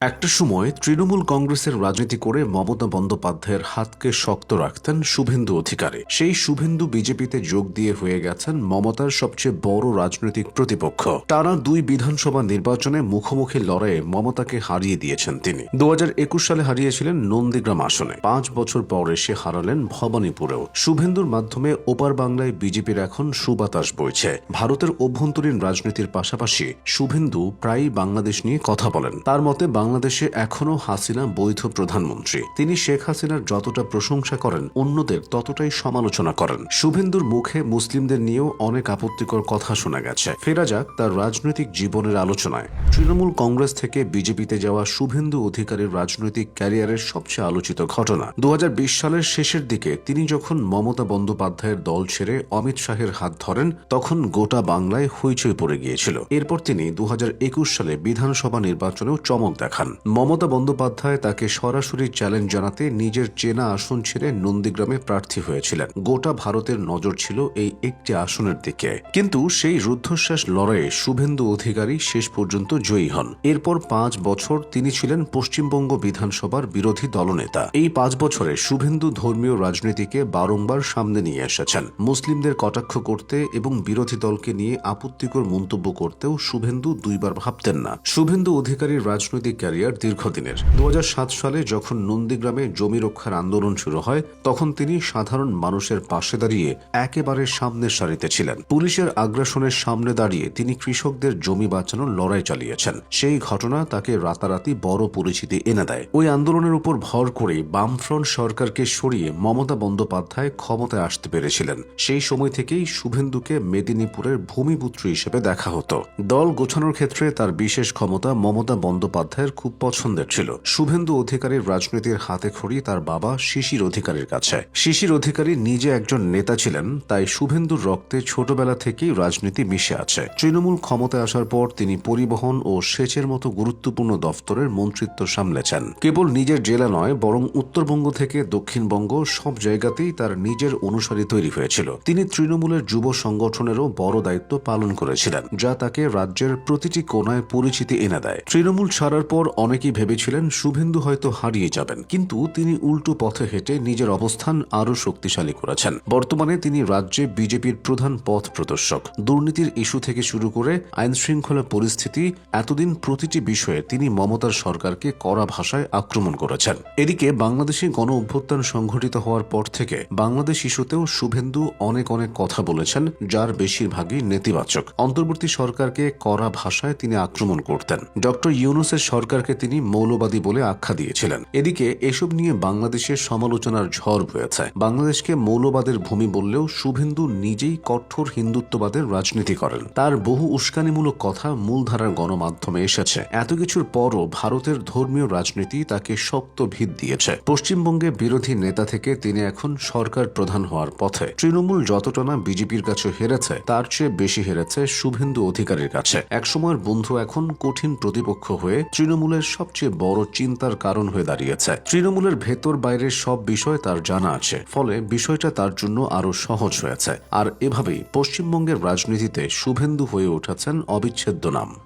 একটা সময় তৃণমূল কংগ্রেসের রাজনীতি করে মমতা বন্দ্যোপাধ্যায়ের হাতকে শক্ত রাখতেন শুভেন্দু অধিকারী। সেই শুভেন্দু বিজেপিতে যোগ দিয়ে হয়ে গেছেন মমতার সবচেয়ে বড় রাজনৈতিক প্রতিপক্ষ। টানা 2 বিধানসভা নির্বাচনে মুখোমুখি লড়াইয়ে মমতাকে হারিয়ে দিয়েছেন তিনি। 2021 সালে হারিয়েছিলেন নন্দীগ্রাম আসনে। 5 বছর পর এসে হারালেন ভবানীপুরেও। শুভেন্দুর মাধ্যমে ওপার বাংলায় বিজেপির এখন সুবাতাস বইছে। ভারতের অভ্যন্তরীণ রাজনীতির পাশাপাশি শুভেন্দু প্রায়ই বাংলাদেশ নিয়ে কথা বলেন। তার মতে বাংলাদেশে এখনও হাসিনা বৈধ প্রধানমন্ত্রী। তিনি শেখ হাসিনার যতটা প্রশংসা করেন অন্যদের ততটাই সমালোচনা করেন। শুভেন্দুর মুখে মুসলিমদের নিয়েও অনেক আপত্তিকর কথা শোনা গেছে। ফেরা যাক তার রাজনৈতিক জীবনের আলোচনায়। তৃণমূল কংগ্রেস থেকে বিজেপিতে যাওয়া শুভেন্দু অধিকারীর রাজনৈতিক ক্যারিয়ারের সবচেয়ে আলোচিত ঘটনা 2020 সালের শেষের দিকে তিনি যখন মমতা বন্দ্যোপাধ্যায়ের দল ছেড়ে অমিত শাহের হাত ধরেন, তখন গোটা বাংলায় হইচই পড়ে গিয়েছিল। এরপর তিনি 2021 সালে বিধানসভা নির্বাচনেও চমক দেখান। মমতা বন্দ্যোপাধ্যায় তাকে সরাসরি চ্যালেঞ্জ জানাতে নিজের চেনা আসন ছেড়ে নন্দীগ্রামে প্রার্থী হয়েছিলেন। গোটা ভারতের নজর ছিল এই একটি আসনের দিকে। কিন্তু সেই রুদ্ধশ্বাস লড়াইয়ে শুভেন্দু অধিকারী শেষ পর্যন্ত জয়ী হন। এরপর 5 বছর তিনি ছিলেন পশ্চিমবঙ্গ বিধানসভার বিরোধী দলনেতা। এই 5 বছরে শুভেন্দু ধর্মীয় রাজনীতিকে বারংবার সামনে নিয়ে এসেছেন। মুসলিমদের কটাক্ষ করতে এবং বিরোধী দলকে নিয়ে আপত্তিকর মন্তব্য করতেও শুভেন্দু দুইবার ভাবতেন না। শুভেন্দু অধিকারীর রাজনৈতিক ক্যারিয়ার দীর্ঘদিনের। 2007 সালে যখন নন্দীগ্রামে জমি রক্ষার আন্দোলন শুরু হয়, তখন তিনি সাধারণ মানুষের পাশে দাঁড়িয়ে একেবারে সামনের সারিতে ছিলেন। পুলিশের আগ্রাসনের সামনে দাঁড়িয়ে তিনি কৃষকদের জমি বাঁচানোর লড়াই চালিয়েছেন। সেই ঘটনা তাকে রাতারাতি বড় পরিচিতি এনে দেয়। ওই আন্দোলনের উপর ভর করে বামফ্রন্ট সরকারকে সরিয়ে মমতা বন্দ্যোপাধ্যায় ক্ষমতায় আসতে পেরেছিলেন। সেই সময় থেকেই শুভেন্দুকে মেদিনীপুরের ভূমিপুত্র হিসেবে দেখা হতো। দল গোছানোর ক্ষেত্রে তার বিশেষ ক্ষমতা মমতা বন্দ্যোপাধ্যায়ের খুব পছন্দের ছিল। শুভেন্দু অধিকারীর রাজনীতির হাতে খড়ি তার বাবা শিশির অধিকারীর কাছে। শিশির অধিকারী নিজে একজন নেতা ছিলেন, তাই শুভেন্দুর রক্তে ছোটবেলা থেকেই রাজনীতি মিশে আছে। তৃণমূল ক্ষমতায় আসার পর তিনি পরিবহন ও সেচের মতো গুরুত্বপূর্ণ দফতরের মন্ত্রিত্ব সামলেছেন। কেবল নিজের জেলা নয়, বরং উত্তরবঙ্গ থেকে দক্ষিণবঙ্গ সব জায়গাতেই তার নিজের অনুসারী তৈরি হয়েছিল। তিনি তৃণমূলের যুব সংগঠনেরও বড় দায়িত্ব পালন করেছিলেন, যা তাকে রাজ্যের প্রতিটি কোণায় পরিচিতি এনে দেয়। তৃণমূল ছাড়ার পর অনেকেই ভেবেছিলেন শুভেন্দু হয়তো হারিয়ে যাবেন, কিন্তু তিনি উল্টো পথে হেঁটে নিজের অবস্থান আরও শক্তিশালী করেছেন। বর্তমানে তিনি রাজ্যে বিজেপির প্রধান পথ প্রদর্শক। দুর্নীতির ইস্যু থেকে শুরু করে আইন শৃঙ্খলা পরিস্থিতি, এতদিন প্রতিটি বিষয়ে তিনি মমতার সরকারকে কড়া ভাষায় আক্রমণ করেছেন। এদিকে বাংলাদেশে গণ অভ্যুত্থান সংঘটিত হওয়ার পর থেকে বাংলাদেশ ইস্যুতেও শুভেন্দু অনেক কথা বলেছেন, যার বেশিরভাগই নেতিবাচক। অন্তর্বর্তী সরকারকে কড়া ভাষায় তিনি আক্রমণ করতেন। ডক্টর ইউনূসের সরকারকে তিনি মৌলবাদী বলে আখ্যা দিয়েছিলেন। এদিকে এসব নিয়ে বাংলাদেশের সমালোচনার ঝড় বয়েছে। বাংলাদেশকে মৌলবাদের ভূমি বললেও শুভেন্দু নিজেই কঠোর হিন্দুত্ববাদের রাজনীতি করেন। তার বহু উস্কানিমূলক কথা মূলধারার গণমাধ্যমে এসেছে। এত কিছুর পরও ভারতের ধর্মীয় রাজনীতি তাকে শক্ত ভিত দিয়েছে। পশ্চিমবঙ্গে বিরোধী নেতা থেকে তিনি এখন সরকার প্রধান হওয়ার পথে। তৃণমূল যতটা না বিজেপির কাছে হেরেছে, তার চেয়ে বেশি হেরেছে শুভেন্দু অধিকারীর কাছে। একসময়ের বন্ধু এখন কঠিন প্রতিপক্ষ হয়ে তৃণমূলের সবচেয়ে বড় চিন্তার কারণ হয়ে দাঁড়িয়েছে। তৃণমূলের ভেতর বাইরের সব বিষয় তার জানা আছে, ফলে বিষয়টা তার জন্য আরো সহজ হয়েছে। আর এভাবেই পশ্চিমবঙ্গের রাজনীতিতে শুভেন্দু হয়ে উঠেছেন অবিচ্ছেদ্য নাম।